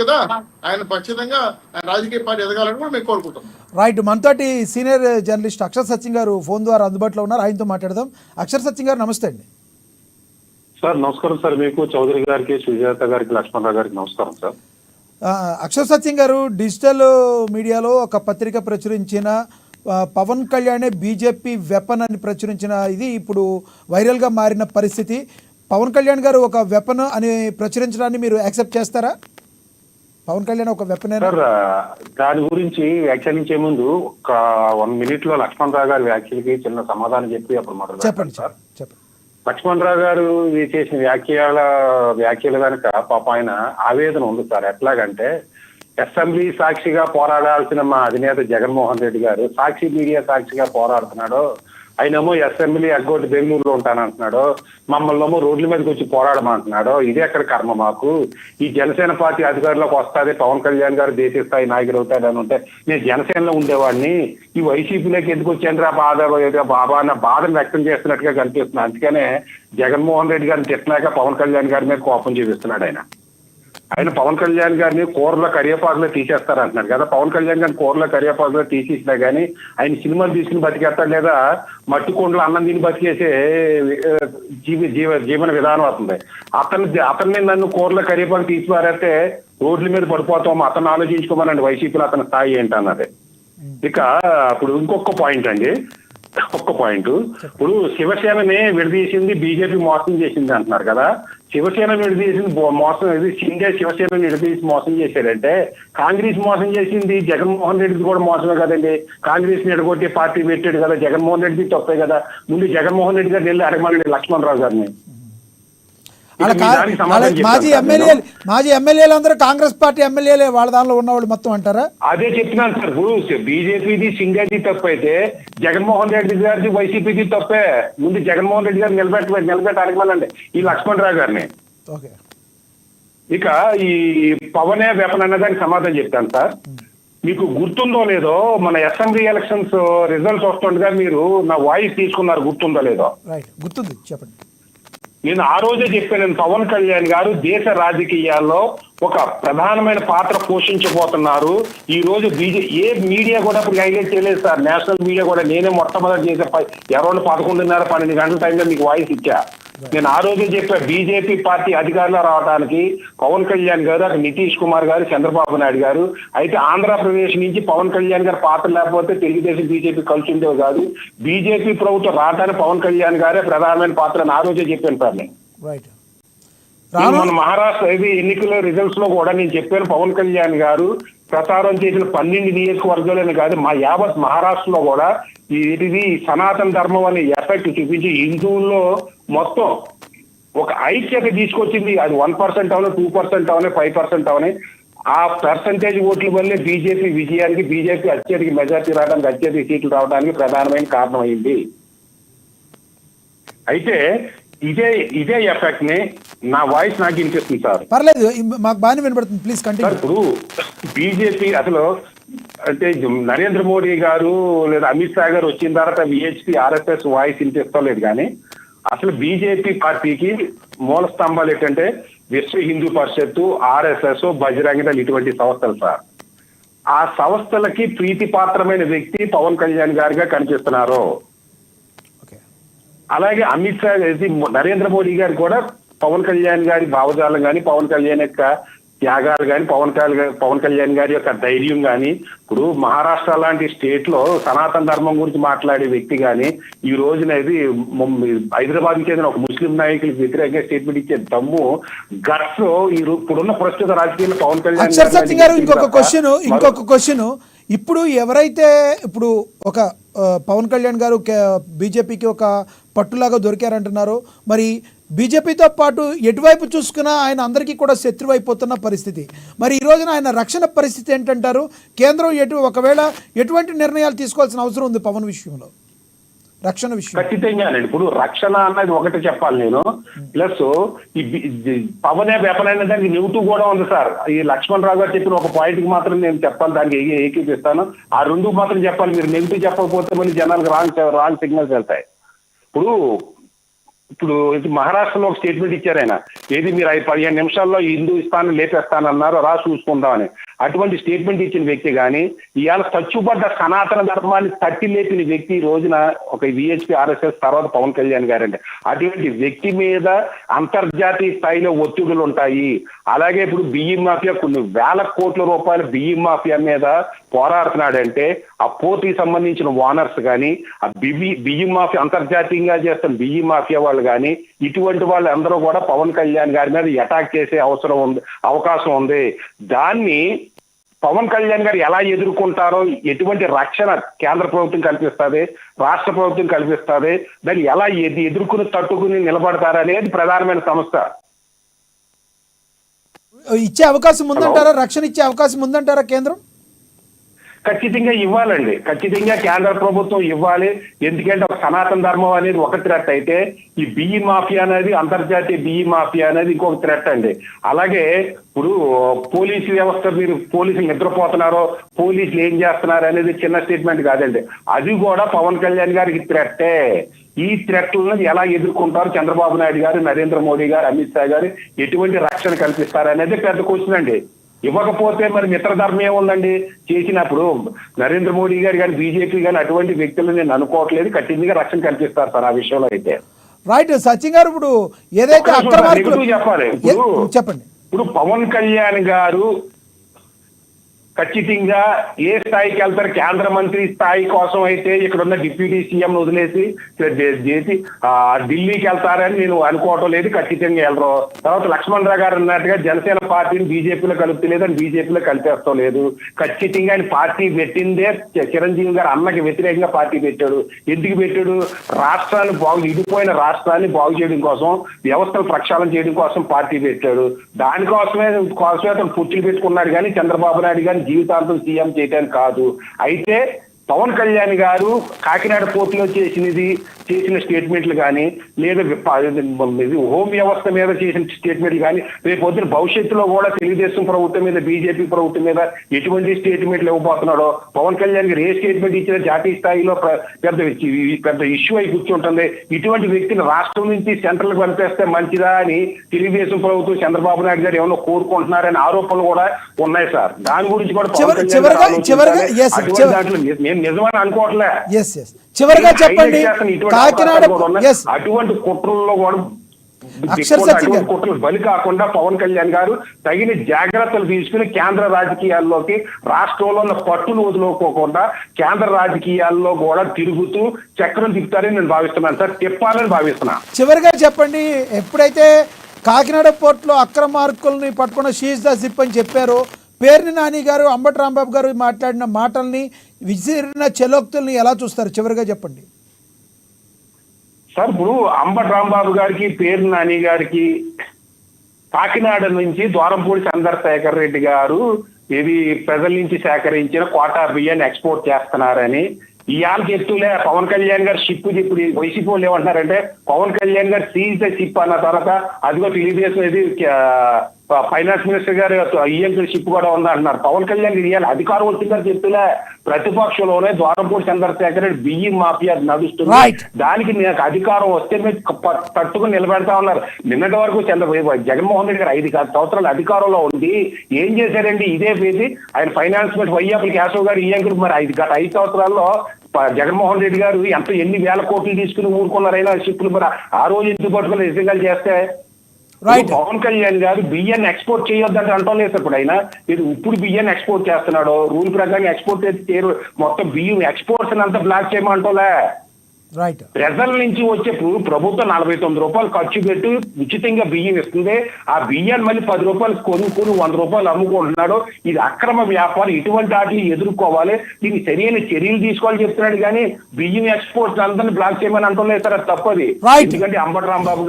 కదా ఆయన ఖచ్చితంగా రాజకీయ పార్టీ ఎదగాలని కూడా మేము కోరుకుంటాం. రైట్, మనతోటి సీనియర్ జర్నలిస్ట్ అక్షర్ సత్యం గారు ఫోన్ ద్వారా అందుబాటులో ఉన్నారు, ఆయనతో మాట్లాడదాం. అక్షర్ సత్యం గారు నమస్తే అండి. సార్ నమస్కారం సార్, మీకు చౌదరి గారికి, సుజాత గారికి, లక్ష్మణరావు గారికి నమస్కారం సార్. అక్షర్ సత్యం గారు, డిజిటల్ మీడియాలో ఒక పత్రిక ప్రచురించిన పవన్ కళ్యాణే బీజేపీ వెపన్ అని ప్రచురించిన ఇది ఇప్పుడు వైరల్గా మారిన పరిస్థితి. పవన్ కళ్యాణ్ గారు ఒక వెపన్ అని ప్రచురించడాన్ని మీరు యాక్సెప్ట్ చేస్తారా? పవన్ కళ్యాణ్ ఒక వెపన్ సార్, దాని గురించి వ్యాఖ్యానించే ముందు ఒక 1 minute లో లక్ష్మణరావు గారి వ్యాఖ్యలకి చిన్న సమాధానం చెప్పి అప్పుడు మాట్లాడతారు. చెప్పండి సార్, చెప్పండి. లక్ష్మణరావు గారు చేసిన వ్యాఖ్యలు కనుక పాప ఆయన ఆవేదన ఉంది సార్. ఎట్లాగంటే అసెంబ్లీ సాక్షిగా పోరాడాల్సిన మా అధినేత జగన్మోహన్ రెడ్డి గారు సాక్షి మీడియా సాక్షిగా పోరాడుతున్నాడు. ఆయనేమో అసెంబ్లీ అగ్గొట్టి బెంగళూరులో ఉంటానంటున్నాడు, మమ్మల్ని ఏమో రోడ్ల మీదకి వచ్చి పోరాడమంటున్నాడు. ఇదే అక్కడ కర్మ మాకు. ఈ జనసేన పార్టీ అధికారంలోకి వస్తుంది, పవన్ కళ్యాణ్ గారు దేశ స్థాయి నాయకుడు అవుతాడని ఉంటే నేను జనసేనలో ఉండేవాడిని, ఈ వైసీపీలోకి ఎందుకు వచ్చాను బాబా అన్న బాధను వ్యక్తం చేస్తున్నట్టుగా కనిపిస్తుంది. అందుకనే జగన్మోహన్ రెడ్డి గారిని తిట్టినాక పవన్ కళ్యాణ్ గారి మీద కోపం చూపిస్తున్నాడు. ఆయన పవన్ కళ్యాణ్ గారిని కూరలో కరివేపాకులో తీసేస్తారంటున్నాడు కదా. పవన్ కళ్యాణ్ గారిని కూరలో కరివేపాకులో తీసేసినా కానీ ఆయన సినిమాలు తీసుకుని బతికేస్తాడు, లేదా మట్టి కొండలు అన్నం తిని బతికేసే జీవన విధానం అవుతుంది. అతన్ని నన్ను కూరలో కరివేపాకు తీసి పారేస్తే రోడ్ల మీద పడిపోతాం, అతను ఆలోచించుకోమనండి వైసీపీలో అతని స్థాయి ఏంటన్నది. ఇక ఇప్పుడు ఇంకొక పాయింట్ అండి, ఒక్క పాయింట్. ఇప్పుడు శివసేనని విడదీసింది బీజేపీ మోసం చేసింది అంటున్నారు కదా. శివసేన విడదీసింది మోసం, ఇది సింగే శివసేన విడదీసి మోసం చేశారంటే కాంగ్రెస్ మోసం చేసింది జగన్మోహన్ రెడ్డికి కూడా మోసమే కదండి. కాంగ్రెస్ ని ఎడగొట్టి పార్టీ పెట్టాడు కదా, జగన్మోహన్ రెడ్డి తప్పే కదా. ముందు జగన్మోహన్ రెడ్డి గారిని వెళ్ళి అడగమని లక్ష్మణరావు గారిని. మాజీ ఎమ్మెల్యేలు అందరూ కాంగ్రెస్ పార్టీ ఎమ్మెల్యేలే, వాళ్ళ దానిలో ఉన్నవాళ్ళు మొత్తం అంటారా? అదే చెప్తున్నాను సార్. ఇప్పుడు బీజేపీది సింగేది తప్పు అయితే జగన్మోహన్ రెడ్డి గారిది వైసీపీది తప్పే. ముందు జగన్మోహన్ రెడ్డి గారిని నిలబెట్టి అడగమనండి ఈ లక్ష్మణరావు గారిని. ఇక ఈ పవనే వెపన్ అన్నదానికి సమాధానం చెప్తాను సార్. మీకు గుర్తుందో లేదో, మన అసెంబ్లీ ఎలక్షన్స్ రిజల్ట్స్ వస్తుండగా మీరు నా వాయిస్ తీసుకున్నారు, గుర్తుందో లేదో? గుర్తుంది, చెప్పండి. నేను ఆ రోజే చెప్పాను, పవన్ కళ్యాణ్ గారు దేశ రాజకీయాల్లో ఒక ప్రధానమైన పాత్ర పోషించబోతున్నారు. ఈ రోజు ఏ మీడియా కూడా ఇప్పుడు హైలైట్ చేయలేదు సార్. నేషనల్ మీడియా కూడా నేనే మొట్టమొదటి చేసే అరౌండ్ 11:30-12 గంటల టైంలో మీకు వాయిస్ ఇచ్చా. నేను ఆ రోజే చెప్పా, బీజేపీ పార్టీ అధికారంలో రావడానికి పవన్ కళ్యాణ్ గారు, అక్కడ నితీష్ కుమార్ గారు, చంద్రబాబు నాయుడు గారు, అయితే ఆంధ్రప్రదేశ్ నుంచి పవన్ కళ్యాణ్ గారు పాత్ర లేకపోతే తెలుగుదేశం బీజేపీ కలిసి ఉండేవి కాదు. బీజేపీ ప్రభుత్వం రావడానికి పవన్ కళ్యాణ్ గారే ప్రధానమైన పాత్ర అని ఆ రోజే చెప్పాను సార్. మన మహారాష్ట్ర ఎన్నికల రిజల్ట్స్ లో కూడా నేను చెప్పాను, పవన్ కళ్యాణ్ గారు ప్రచారం చేసిన 12 నియోజకవర్గాలని కాదు, మా యావత్ మహారాష్ట్రలో కూడా ఇది సనాతన ధర్మం అనే ఎఫెక్ట్ చూపించి హిందువుల్లో మొత్తం ఒక ఐక్యత తీసుకొచ్చింది. అది 1% అవనే, 2% అవనే, 5% అవనే, ఆ పర్సంటేజ్ ఓట్ల వల్లే బీజేపీ విజయానికి, బీజేపీ అత్యధిక మెజార్టీ రావడానికి, అత్యధిక సీట్లు రావడానికి ప్రధానమైన కారణం అయింది. అయితే ఇదే ఎఫెక్ట్ ని నా వాయిస్ నాకు వినిపిస్తుంది సార్. పర్లేదు, మాకు బాగానే వినపడుతుంది, ప్లీజ్ కంటిన్యూ. ఇప్పుడు బీజేపీ అసలు అంటే నరేంద్ర మోడీ గారు లేదా అమిత్ షా గారు వచ్చిన తర్వాత విహెచ్పి, ఆర్ఎస్ఎస్ వాయిస్ వినిపిస్తలేదు. కానీ అసలు బీజేపీ పార్టీకి మూల స్తంభాలు ఏంటంటే విశ్వ హిందూ పరిషత్తు, ఆర్ఎస్ఎస్, బజరంగ దళ్ ఇటువంటి సంస్థలు సార్. ఆ సంస్థలకి ప్రీతిపాత్రమైన వ్యక్తి పవన్ కళ్యాణ్ గారిగా కనిపిస్తున్నారు. అలాగే అమిత్ షా, నరేంద్ర మోడీ గారు కూడా పవన్ కళ్యాణ్ గారి భావజాలం కానీ, పవన్ కళ్యాణ్ యొక్క త్యాగాలు కానీ, పవన్ కళ్యాణ్ గారి యొక్క ధైర్యం కానీ, ఇప్పుడు మహారాష్ట్ర లాంటి స్టేట్ లో సనాతన ధర్మం గురించి మాట్లాడే వ్యక్తి కానీ, ఈ రోజున ఇది హైదరాబాద్ కి చెందిన ఒక ముస్లిం నాయకులకు వ్యతిరేకంగా స్టేట్మెంట్ ఇచ్చే దమ్ము, గట్స్ ఇప్పుడున్న ప్రస్తుత రాజకీయాల్లో పవన్ కళ్యాణ్ గారు. ఇంకొక క్వశ్చన్, ఇప్పుడు ఎవరైతే ఇప్పుడు ఒక పవన్ కళ్యాణ్ గారు బీజేపీకి ఒక పట్టులాగా దొరికారంటున్నారు, మరి బీజేపీతో పాటు ఎటువైపు చూసుకున్నా ఆయన అందరికీ కూడా శత్రువు అయిపోతున్న పరిస్థితి. మరి ఈ రోజున ఆయన రక్షణ పరిస్థితి ఏంటంటారు? కేంద్రం ఒకవేళ ఎటువంటి నిర్ణయాలు తీసుకోవాల్సిన అవసరం ఉంది పవన్ విషయంలో, రక్షణ విషయం? ఖచ్చితంగానండి. ఇప్పుడు రక్షణ అన్నది ఒకటి చెప్పాలి నేను, ప్లస్ ఈ పవనే వెపన్ దానికి నెగిటివ్ కూడా ఉంది సార్. ఈ లక్ష్మణరావు గారు చెప్పిన ఒక పాయింట్ కి మాత్రం నేను చెప్పాలి, దానికి ఏకీపిస్తాను. ఆ 2 మాత్రం చెప్పాలి. మీరు నెగిటివ్ చెప్పకపోతే మళ్ళీ జనాలకు రాంగ్ సిగ్నల్స్ వెళ్తాయి. ఇప్పుడు ఇప్పుడు ఇది మహారాష్ట్రలో ఒక స్టేట్మెంట్ ఇచ్చారు ఆయన, ఏది మీరు 15 నిమిషాల్లో హిందూస్థాన్ లేపేస్తానన్నారు, రా చూసుకుందామని. అటువంటి స్టేట్మెంట్ ఇచ్చిన వ్యక్తి కానీ ఇవాళ చచ్చుబడ్డ సనాతన ధర్మాన్ని తట్టి లేపిన వ్యక్తి ఈ రోజున ఒక విహెచ్పి ఆర్ఎస్ఎస్ తర్వాత పవన్ కళ్యాణ్ గారండి. అటువంటి వ్యక్తి మీద అంతర్జాతీయ స్థాయిలో ఒత్తిడులు ఉంటాయి. అలాగే ఇప్పుడు బియ్యం మాఫియా కొన్ని వేల కోట్ల రూపాయల బియ్యం మాఫియా మీద పోరాడుతున్నాడంటే ఆ పోర్టుకి సంబంధించిన ఓనర్స్ కానీ, ఆ బియ్యం మాఫియా అంతర్జాతీయంగా చేస్తున్న బియ్యం మాఫియా వాళ్ళు కానీ, ఇటువంటి వాళ్ళు అందరూ కూడా పవన్ కళ్యాణ్ గారి మీద అటాక్ చేసే అవకాశం ఉంది. దాన్ని పవన్ కళ్యాణ్ గారు ఎలా ఎదుర్కొంటారో, ఎటువంటి రక్షణ కేంద్ర ప్రభుత్వం కల్పిస్తుంది, రాష్ట్ర ప్రభుత్వం కల్పిస్తుంది, దాన్ని ఎలా ఎదుర్కొని తట్టుకుని నిలబడతారనేది ప్రధానమైన సమస్య. ఇచ్చే అవకాశం ఉందంటారా? రక్షణ ఇచ్చే అవకాశం ఉందంటారా కేంద్రం? ఖచ్చితంగా ఇవ్వాలండి, ఖచ్చితంగా కేంద్ర ప్రభుత్వం ఇవ్వాలి. ఎందుకంటే ఒక సనాతన ధర్మం అనేది ఒక థ్రెట్ అయితే, ఈ బియ్యం మాఫియా అనేది, అంతర్జాతీయ బియ్యం మాఫియా అనేది ఇంకొక థ్రెట్ అండి. అలాగే ఇప్పుడు పోలీసు వ్యవస్థ, మీరు పోలీసులు నిద్రపోతున్నారో, పోలీసులు ఏం చేస్తున్నారు అనేది చిన్న స్టేట్మెంట్ కాదండి, అది కూడా పవన్ కళ్యాణ్ గారికి థ్రెట్టే. ఈ థ్రెట్లను ఎలా ఎదుర్కొంటారు చంద్రబాబు నాయుడు గారు, నరేంద్ర మోడీ గారు, అమిత్ షా గారు, ఎటువంటి రక్షణ కల్పిస్తారు అనేది పెద్ద క్వశ్చన్ అండి. ఇవ్వకపోతే మరి మిత్రధర్మం ఏముందండి చేసినప్పుడు? నరేంద్ర మోడీ గారు కానీ, బీజేపీ కానీ అటువంటి వ్యక్తులు నేను అనుకోవట్లేదు, ఖచ్చితంగా రక్షణ కల్పిస్తారు సార్ ఆ విషయంలో అయితే. రైట్ సచిన్ గారు, ఇప్పుడు ఏదైతే చెప్పాలి, చెప్పండి. ఇప్పుడు పవన్ కళ్యాణ్ గారు ఖచ్చితంగా ఏ స్థాయికి వెళ్తారు? కేంద్ర మంత్రి స్థాయి కోసం అయితే ఇక్కడ ఉన్న డిప్యూటీ సీఎం వదిలేసి ఢిల్లీకి వెళ్తారని నేను అనుకోవటం లేదు, ఖచ్చితంగా వెళ్ళరు. తర్వాత లక్ష్మణ్ రావు గారు అన్నట్టుగా జనసేన పార్టీని బీజేపీలో కలుపుతలేదని బీజేపీలో కలిపేస్తాం లేదు. ఖచ్చితంగా ఆయన పార్టీ పెట్టిందే చిరంజీవి గారు అన్నకి వ్యతిరేకంగా పార్టీ పెట్టాడు. ఎందుకు పెట్టాడు? రాష్ట్రాన్ని ఇడిపోయిన రాష్ట్రాన్ని బాగు చేయడం కోసం, వ్యవస్థను ప్రక్షాళన చేయడం కోసం పార్టీ పెట్టాడు. దానికోసమే అతను పుచ్చులు పెట్టుకున్నాడు కానీ చంద్రబాబు నాయుడు గారిని జీవితాంతం సీఎం చేయడానికి కాదు. అయితే పవన్ కళ్యాణ్ గారు కాకినాడ పోర్టులో చేసిన స్టేట్మెంట్లు కానీ, లేదా హోం వ్యవస్థ మీద చేసిన స్టేట్మెంట్లు కానీ, రేపు పొద్దున భవిష్యత్తులో కూడా తెలుగుదేశం ప్రభుత్వం మీద, బీజేపీ ప్రభుత్వం మీద ఎటువంటి స్టేట్మెంట్లు ఇవ్వబోతున్నాడో, పవన్ కళ్యాణ్ గారు ఏ స్టేట్మెంట్ ఇచ్చినా జాతీయ స్థాయిలో పెద్ద ఇష్యూ అయి కూర్చుంటుంది. ఇటువంటి వ్యక్తిని రాష్ట్రం నుంచి సెంట్రల్ పంపేస్తే మంచిదా అని తెలుగుదేశం ప్రభుత్వం, చంద్రబాబు నాయుడు గారు ఏమైనా కోరుకుంటున్నారనే ఆరోపణలు కూడా ఉన్నాయి సార్. దాని గురించి కూడా పవన్ కళ్యాణ్ దాంట్లో నిజమని అనుకోవట్లే. చివరిగా చెప్పండి, కాకినాడ అటువంటి కుట్రల్లో కూడా కుట్రలు బలి కాకుండా పవన్ కళ్యాణ్ గారు తగిన జాగ్రత్తలు తీసుకుని కేంద్ర రాజకీయాల్లోకి, రాష్ట్రంలో ఉన్న పట్టును వదులుకోకుండా కేంద్ర రాజకీయాల్లో కూడా తిరుగుతూ చక్రం తిప్పుతారని నేను భావిస్తున్నాను సార్, తిప్పాలని భావిస్తున్నా. చివరిగా చెప్పండి, ఎప్పుడైతే కాకినాడ పోర్టులో అక్రమార్కుల్ని పట్టుకున్న షీజ్ ద జిప్ అని చెప్పారో, పేర్ని నాని గారు, అంబటి రాంబాబు గారు మాట్లాడిన మాటల్ని, విసిరిన చెలోక్తుల్ని ఎలా చూస్తారు? చివరిగా చెప్పండి సార్. ఇప్పుడు అంబటి రాంబాబు గారికి, పేర్ని నాని గారికి కాకినాడ నుంచి ద్వారంపూడి చంద్రశేఖర్ రెడ్డి గారు ఇది ప్రజల నుంచి సేకరించిన కోటా బియ్యాన్ని ఎక్స్పోర్ట్ చేస్తున్నారని ఇవాళ చెప్తూలే. పవన్ కళ్యాణ్ గారు షిప్ ఇప్పుడు వైసీపీ వాళ్ళు ఏమంటున్నారంటే, పవన్ కళ్యాణ్ గారు సీజ్ ద షిప్ అన్న తర్వాత అదిగో తెలుగుదేశం ఇది ఫైనాన్స్ మినిస్టర్ గారు ఈఎంపీ షిప్ కూడా ఉందంటున్నారు. పవన్ కళ్యాణ్ ఇవాళ అధికారం వచ్చిందని చెప్తూలే. ప్రతిపక్షంలోనే ద్వారంపూడి చంద్రశేఖర్ రెడ్డి బియ్యం మాఫియా నడుస్తుంది, దానికి నాకు అధికారం వస్తే మీరు తట్టుకుని నిలబెడతా ఉన్నారు. నిన్నటి వరకు జగన్మోహన్ రెడ్డి గారు 5 సంవత్సరాలు అధికారంలో ఉంది, ఏం చేశారండి? ఇదే పేది ఆయన ఫైనాన్స్ మినిస్టర్ వైఎస్ఆర్ కేశవ్ గారు ఈఎంపీ మరి గత 5 సంవత్సరాల్లో జగన్మోహన్ రెడ్డి గారు ఎన్ని వేల కోట్లు తీసుకుని ఊరుకున్నారైనా షిప్లు, మరి ఆ రోజు ఎందుకు పట్టుకుని నిజంగా చేస్తే పవన్ కళ్యాణ్ గారు బియ్యాన్ని ఎక్స్పోర్ట్ చేయొద్దంటే అంటం లేదు. ఇప్పుడు అయినా ఇప్పుడు బియ్యాన్ని ఎక్స్పోర్ట్ చేస్తున్నాడు, రూల్ ప్రకారం ఎక్స్పోర్ట్ చేసి మొత్తం బియ్యం ఎక్స్పోర్ట్స్ అంతా బ్లాక్ చేయమంటోలే. ప్రజల నుంచి వచ్చే ప్రభుత్వం 49 రూపాయలు ఖర్చు పెట్టి ఉచితంగా బియ్యం ఇస్తుంది. ఆ బియ్యాన్ని మళ్ళీ 10 రూపాయలు కొనుక్కొని 100 రూపాయలు అమ్ముకుంటున్నాడు. ఇది అక్రమ వ్యాపారం. ఇటువంటి వాటిని ఎదుర్కోవాలి, దీనికి సరైన చర్యలు తీసుకోవాలని చెప్తున్నాడు కానీ బియ్యం ఎక్స్పోర్ట్స్ అందరినీ బ్లాక్ చేయమని అంటలేదు సార్. అది తప్పది. ఎందుకంటే అంబటి రాంబాబు